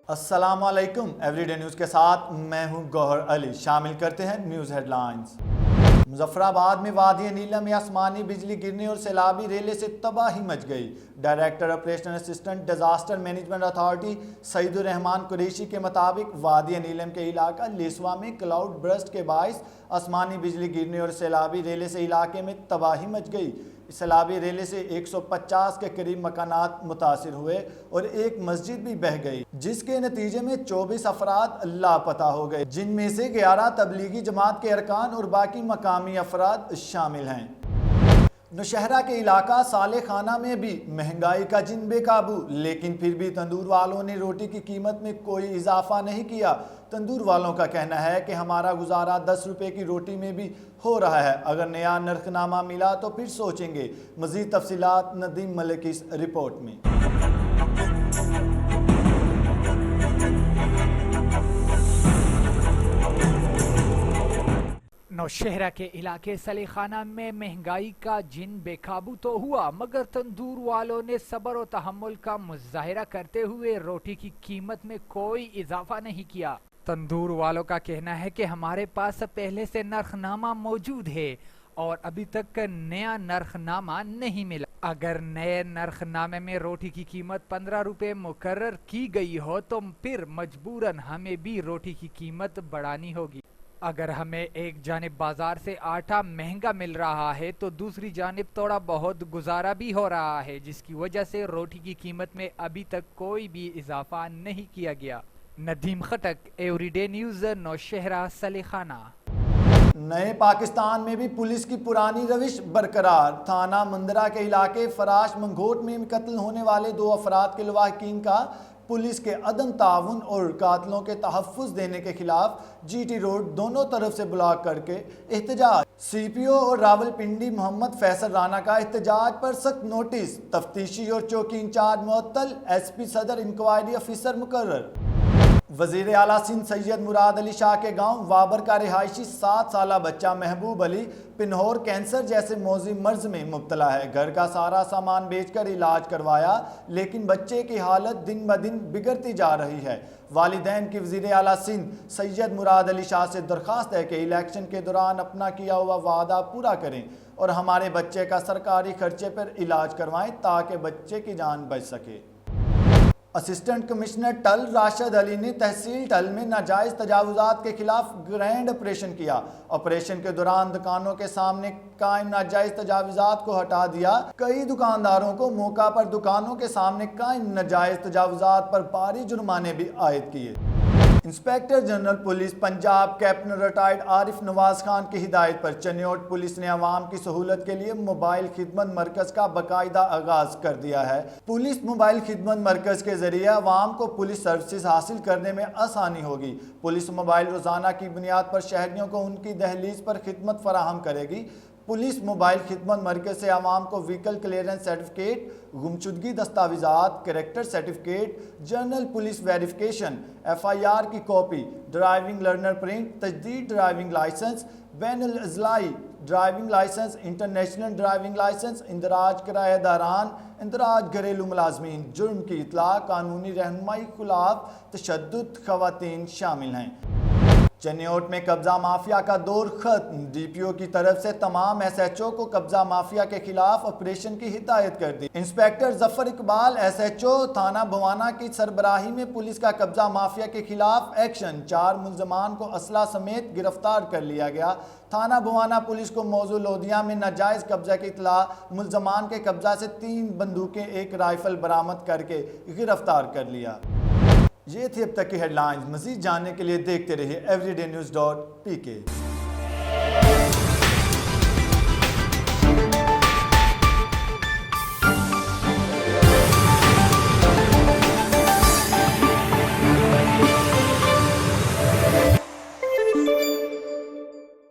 السلام علیکم، every day news کے ساتھ میں ہوں گوہر علی۔ شامل کرتے ہیں نیوز ہیڈ لائنز۔ مظفر آباد میں وادی نیلم میں آسمانی بجلی گرنے اور سیلابی ریلے سے تباہی مچ گئی۔ Director operation assistant disaster management authority Saeed ur-Rehman Qureshi کے مطابق وادی نیلم کے علاقہ لیسوا میں کلاؤڈ برسٹ کے باعث آسمانی بجلی گرنے اور سیلابی ریلے سے علاقے میں تباہی مچ گئی۔ سیلابی ریلے سے 150 کے قریب مکانات متاثر ہوئے اور ایک مسجد بھی بہہ گئی، جس کے نتیجے میں 24 افراد لاپتہ ہو گئے، جن میں سے 11 تبلیغی جماعت کے ارکان اور باقی مقامی افراد شامل ہیں۔ نوشہرہ کے علاقہ صالح خانہ میں بھی مہنگائی کا جن بے قابو، لیکن پھر بھی تندور والوں نے روٹی کی قیمت میں کوئی اضافہ نہیں کیا۔ تندور والوں کا کہنا ہے کہ ہمارا گزارا 10 روپے کی روٹی میں بھی ہو رہا ہے، اگر نیا نرخ نامہ ملا تو پھر سوچیں گے۔ مزید تفصیلات ندیم ملک کی اس رپورٹ میں۔ نوشہرہ کے علاقے صالح خانہ میں مہنگائی کا جن بے قابو تو ہوا، مگر تندور والوں نے صبر و تحمل کا مظاہرہ کرتے ہوئے روٹی کی قیمت میں کوئی اضافہ نہیں کیا۔ تندور والوں کا کہنا ہے کہ ہمارے پاس پہلے سے نرخ نامہ موجود ہے اور ابھی تک نیا نرخ نامہ نہیں ملا۔ اگر نئے نرخ نامے میں روٹی کی قیمت 15 روپے مقرر کی گئی ہو تو پھر مجبوراً ہمیں بھی روٹی کی قیمت بڑھانی ہوگی۔ اگر ہمیں ایک جانب بازار سے آٹا مہنگا مل رہا ہے تو دوسری جانب تھوڑا بہت گزارا بھی ہو رہا ہے، جس کی وجہ سے روٹی کی قیمت میں ابھی تک کوئی بھی اضافہ نہیں کیا گیا۔ Nadeem Khattak, every day news, Nowshera Saleh Khana. نئے پاکستان میں بھی پولیس کی پرانی روش برقرار۔ تھانہ مندرہ کے علاقے فراش منگھوٹ میں قتل ہونے والے 2 افراد کے لواحقین کا پولیس کے عدم تعاون اور قاتلوں کے تحفظ دینے کے خلاف جی ٹی روڈ دونوں طرف سے بلاک کر کے احتجاج۔ سی پی او اور راولپنڈی محمد فیصل رانا کا احتجاج پر سخت نوٹس، تفتیشی اور چوکی انچارج معطل، ایس پی صدر انکوائری افیسر مقرر۔ وزیر اعلیٰ سندھ سید مراد علی شاہ کے گاؤں وابر کا رہائشی 7 سالہ بچہ محبوب علی پنہور کینسر جیسے موذی مرض میں مبتلا ہے۔ گھر کا سارا سامان بیچ کر علاج کروایا، لیکن بچے کی حالت دن بدن بگڑتی جا رہی ہے۔ والدین کی وزیر اعلیٰ سندھ سید مراد علی شاہ سے درخواست ہے کہ الیکشن کے دوران اپنا کیا ہوا وعدہ پورا کریں اور ہمارے بچے کا سرکاری خرچے پر علاج کروائیں تاکہ بچے کی جان بچ سکے۔ اسسٹنٹ کمشنر ٹل راشد علی نے تحصیل ٹل میں ناجائز تجاوزات کے خلاف گرینڈ آپریشن کیا۔ آپریشن کے دوران دکانوں کے سامنے قائم ناجائز تجاوزات کو ہٹا دیا۔ کئی دکانداروں کو موقع پر دکانوں کے سامنے قائم ناجائز تجاوزات پر بھاری جرمانے بھی عائد کیے۔ Inspector general police Punjab captain retired Arif Nawaz Khan کی ہدایت پر چنیوٹ پولیس نے عوام کی سہولت کے لیے موبائل خدمت مرکز کا باقاعدہ آغاز کر دیا ہے۔ پولیس موبائل خدمت مرکز کے ذریعے عوام کو پولیس سروسز حاصل کرنے میں آسانی ہوگی۔ پولیس موبائل روزانہ کی بنیاد پر شہریوں کو ان کی دہلیز پر خدمت فراہم کرے گی۔ پولیس موبائل خدمت مرکز سے عوام کو وہیکل کلیئرنس سرٹیفکیٹ، گمشدگی دستاویزات، character certificate, general police verification, F I R کی کاپی، ڈرائیونگ لرنر پرنٹ، تجدید ڈرائیونگ لائسنس، بین الاضلاعی driving licence, international driving licence, اندراج کرایہ داران، اندراج گھریلو ملازمین، جرم کی اطلاع، قانونی رہنمائی خلاف تشدد خواتین شامل ہیں۔ چنیوٹ میں قبضہ مافیا کا دور ختم، ڈی پی او کی طرف سے تمام ایس ایچ او کو قبضہ مافیا کے خلاف آپریشن کی ہدایت کر دی۔ انسپیکٹر ظفر اقبال ایس ایچ او تھانہ بھوانا کی سربراہی میں پولیس کا قبضہ مافیا کے خلاف ایکشن، 4 ملزمان کو اسلحہ سمیت گرفتار کر لیا گیا۔ تھانہ بھوانا پولیس کو موضوع لودھیا میں ناجائز قبضہ کی اطلاع، ملزمان کے قبضہ سے 3 بندوقیں، 1 رائفل برآمد کر کے گرفتار کر لیا۔ یہ تھی اب تک کی ہیڈ لائنز۔ مزید جاننے کے لیے دیکھتے رہیے everydaynews.pk۔